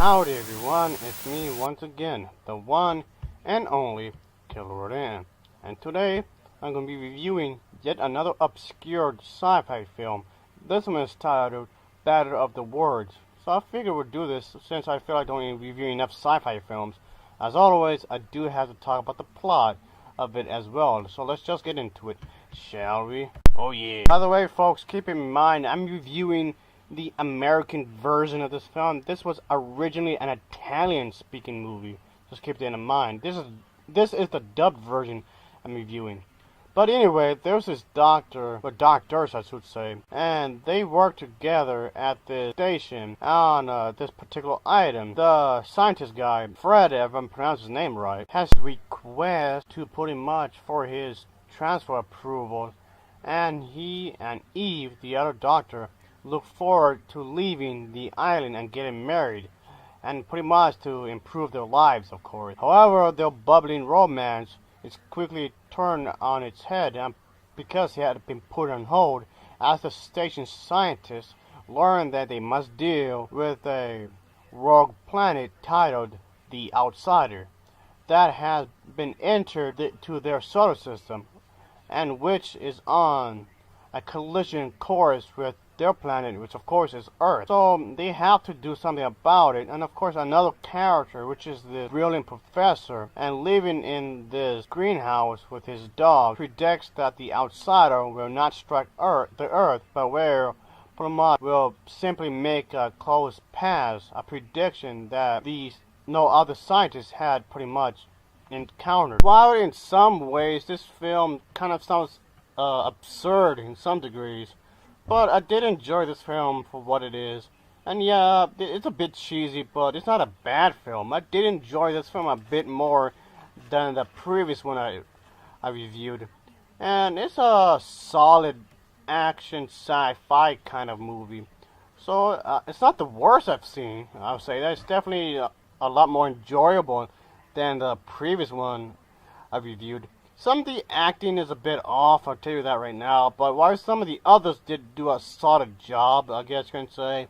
Howdy everyone, it's me once again, the one and only Killer Rodan. And today, I'm going to be reviewing yet another obscure sci-fi film. This one is titled Battle of the Worlds. So I figured we'd do this since I feel like I don't review enough sci-fi films. As always, I do have to talk about the plot of it as well. So let's just get into it, shall we? Oh yeah. By the way folks, keep in mind, I'm reviewing the American version of this film. This was originally an Italian-speaking movie. Just keep that in mind. This is the dubbed version I'm reviewing. But anyway, there's this doctor, or doctors I should say, and they work together at the station on this particular item. The scientist guy, Fred, if I'm pronouncing his name right, has a request to pretty much for his transfer approval, and he and Eve, the other doctor, look forward to leaving the island and getting married, and pretty much to improve their lives, of course. However, their bubbling romance is quickly turned on its head because it had been put on hold as the station's scientists learned that they must deal with a rogue planet titled the Outsider that has been entered to their solar system, and which is on a collision course with their planet, which of course is Earth. So they have to do something about it. And of course another character, which is the brilliant professor, and living in this greenhouse with his dog, predicts that the Outsider will not strike the Earth, but will simply make a close pass, a prediction that no other scientists had pretty much encountered. While in some ways this film kind of sounds absurd in some degrees, but I did enjoy this film for what it is. And yeah, it's a bit cheesy, but it's not a bad film. I did enjoy this film a bit more than the previous one I reviewed. And it's a solid action sci-fi kind of movie. So it's not the worst I've seen, I would say. That's definitely a lot more enjoyable than the previous one I reviewed. Some of the acting is a bit off, I'll tell you that right now, but while some of the others did do a solid job, I guess you can say.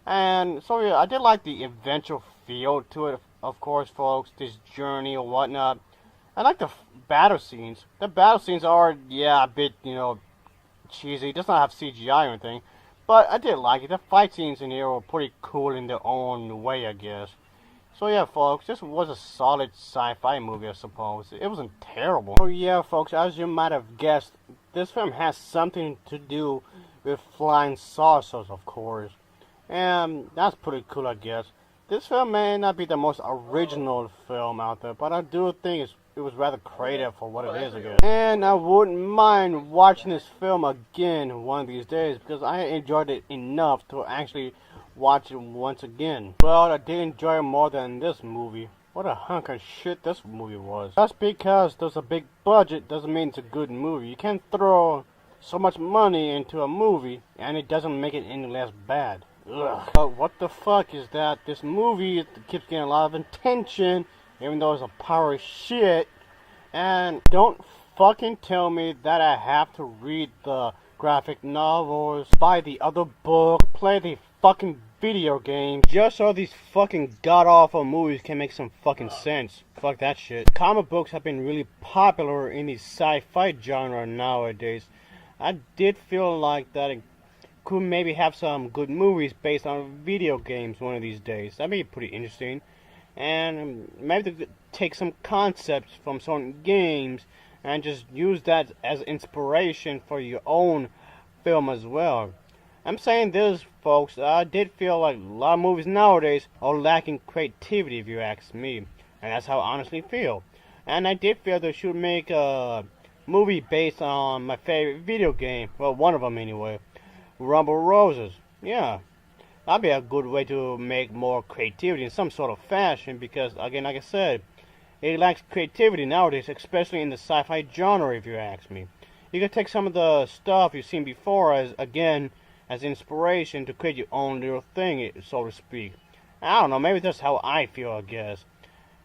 And so yeah, I did like the adventure feel to it, of course, folks, this journey or whatnot. I like the battle scenes. The battle scenes are, yeah, a bit, cheesy. It does not have CGI or anything, but I did like it. The fight scenes in here were pretty cool in their own way, I guess. So yeah, folks, this was a solid sci-fi movie, I suppose. It wasn't terrible. So yeah, folks, as you might have guessed, this film has something to do with flying saucers, of course. And that's pretty cool, I guess. This film may not be the most original film out there, but I do think it was rather creative for what it is, I guess. And I wouldn't mind watching this film again one of these days, because I enjoyed it enough to actually watch it once again. Well, I did enjoy it more than this movie. What a hunk of shit this movie was. Just because there's a big budget doesn't mean it's a good movie. You can't throw so much money into a movie and it doesn't make it any less bad. Ugh. But what the fuck is that? This movie keeps getting a lot of attention, even though it's a pile of shit. And don't fucking tell me that I have to read the graphic novels, buy the other book, play the fucking video game, just so these fucking god-awful movies can make some fucking sense. Fuck that shit. Comic books have been really popular in the sci-fi genre nowadays. I did feel like that it could maybe have some good movies based on video games one of these days. That'd be pretty interesting. And maybe they could take some concepts from certain games and just use that as inspiration for your own film as well. I'm saying this, folks, I did feel like a lot of movies nowadays are lacking creativity, if you ask me. And that's how I honestly feel. And I did feel they should make a movie based on my favorite video game. Well, one of them anyway. Rumble Roses. Yeah. That'd be a good way to make more creativity in some sort of fashion, because, again, like I said, it lacks creativity nowadays, especially in the sci-fi genre, if you ask me. You can take some of the stuff you've seen before as inspiration to create your own little thing, so to speak. I don't know, maybe that's how I feel, I guess.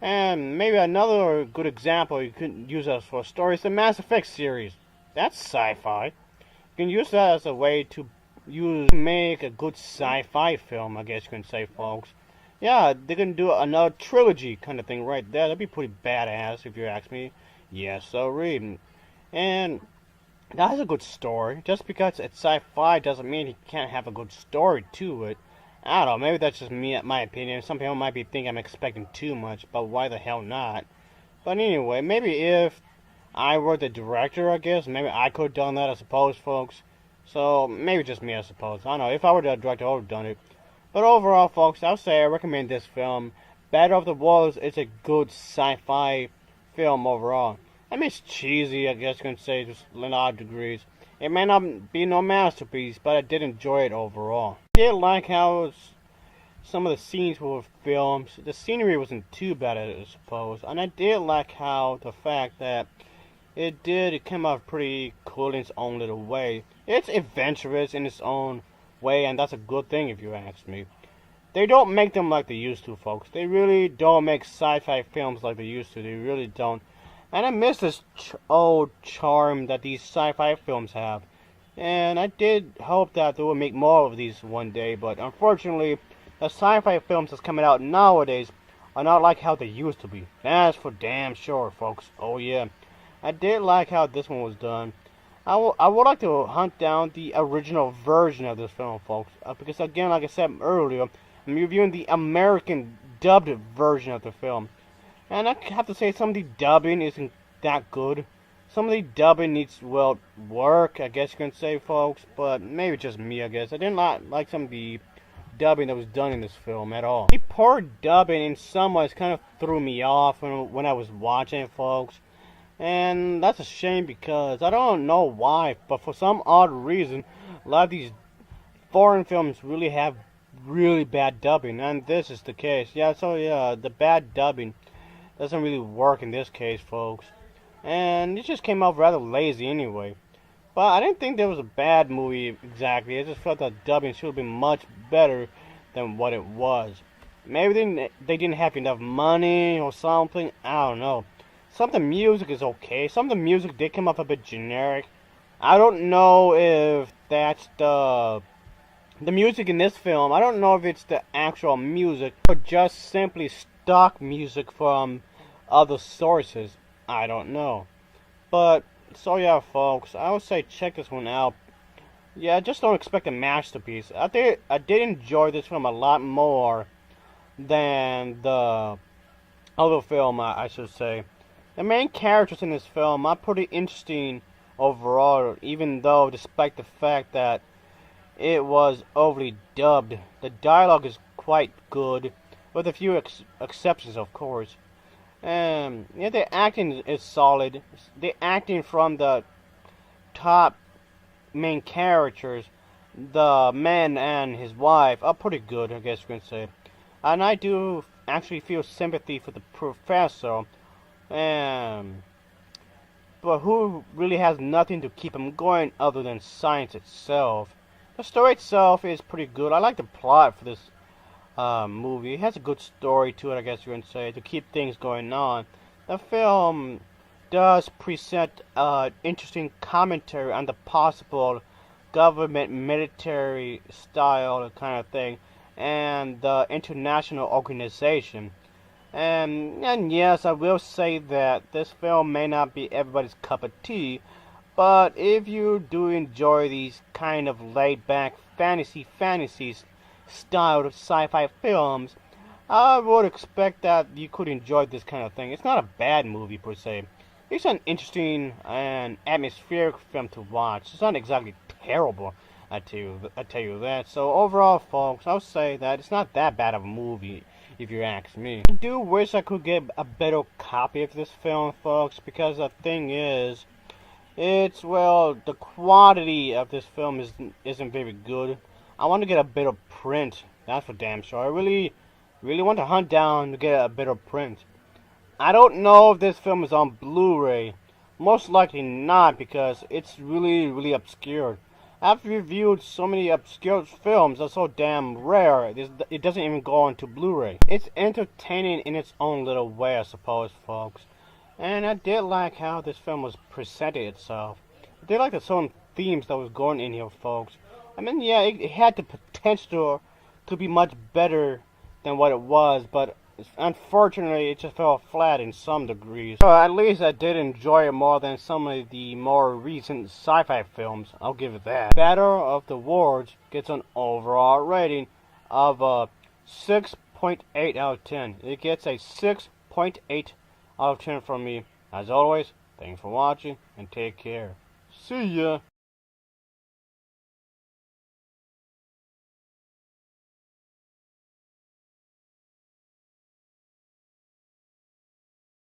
And maybe another good example you could use as for a story is the Mass Effect series. That's sci-fi. You can use that as a way to make a good sci-fi film, I guess you can say, folks. Yeah, they can do another trilogy kind of thing right there. That'd be pretty badass if you ask me. Yes, so read. And that's a good story. Just because it's sci-fi doesn't mean he can't have a good story to it. I don't know, maybe that's just me, my opinion. Some people might be thinking I'm expecting too much, but why the hell not? But anyway, maybe if I were the director, I guess, maybe I could have done that, I suppose, folks. So, maybe just me, I suppose. I don't know, if I were the director, I would have done it. But overall, folks, I'll say I recommend this film. Battle of the Worlds is a good sci-fi film overall. I mean, it's cheesy, I guess you can say, to a lot of degrees. It may not be no masterpiece, but I did enjoy it overall. I did like how some of the scenes were filmed. The scenery wasn't too bad, I suppose. And I did like how the fact that it came out pretty cool in its own little way. It's adventurous in its own way, and that's a good thing if you ask me. They don't make them like they used to, folks. They really don't make sci-fi films like they used to. They really don't. And I miss this old charm that these sci-fi films have. And I did hope that they would make more of these one day, but unfortunately, the sci-fi films that's coming out nowadays are not like how they used to be. That's for damn sure, folks. Oh yeah. I did like how this one was done. I would like to hunt down the original version of this film, folks. Because again, like I said earlier, I'm reviewing the American dubbed version of the film. And I have to say, some of the dubbing isn't that good. Some of the dubbing needs, well, work, I guess you can say, folks. But maybe just me, I guess. I didn't like some of the dubbing that was done in this film at all. The poor dubbing in some ways kind of threw me off when I was watching it, folks. And that's a shame because I don't know why, but for some odd reason, a lot of these foreign films really have really bad dubbing, and this is the case. Yeah, so yeah, the bad dubbing doesn't really work in this case, folks. And it just came out rather lazy anyway. But I didn't think there was a bad movie exactly. I just felt that dubbing should have been much better than what it was. Maybe they didn't have enough money or something. I don't know. Some of the music is okay. Some of the music did come up a bit generic. I don't know if that's the music in this film. I don't know if it's the actual music or just simply stock music from other sources. I don't know. But so yeah, folks, I would say check this one out. Yeah, just don't expect a masterpiece. I did enjoy this film a lot more than the other film, I should say. The main characters in this film are pretty interesting overall, even though, despite the fact that it was overly dubbed, the dialogue is quite good, with a few exceptions, of course. Yeah, the acting is solid. The acting from the top main characters, the man and his wife, are pretty good, I guess you can say. And I do actually feel sympathy for the professor, but who really has nothing to keep him going other than science itself. The story itself is pretty good. I like the plot for this movie. It has a good story to it, I guess you can say, to keep things going on. The film does present interesting commentary on the possible government military style kind of thing and the international organization. And yes, I will say that this film may not be everybody's cup of tea, but if you do enjoy these kind of laid-back fantasies style of sci-fi films, I would expect that you could enjoy this kind of thing. It's not a bad movie per se. It's an interesting and atmospheric film to watch. It's not exactly terrible, I tell you that. So overall, folks, I'll say that it's not that bad of a movie, if you ask me. I do wish I could get a better copy of this film, folks, because the thing is, the quality of this film isn't very good. I want to get a better print, that's for damn sure. I really want to hunt down to get a better print. I don't know if this film is on Blu-ray. Most likely not, because it's really obscure. I've reviewed so many obscure films that are so damn rare, it doesn't even go onto Blu-ray. It's entertaining in its own little way, I suppose, folks. And I did like how this film was presented itself. I did like the certain themes that was going in here, folks. I mean, yeah, it had the potential to be much better than what it was, but unfortunately it just fell flat in some degrees. So at least I did enjoy it more than some of the more recent sci-fi films, I'll give it that. Battle of the Worlds gets an overall rating of a 6.8 out of 10. It gets a 6.8 out of 10 from me. As always, thanks for watching and take care. See ya!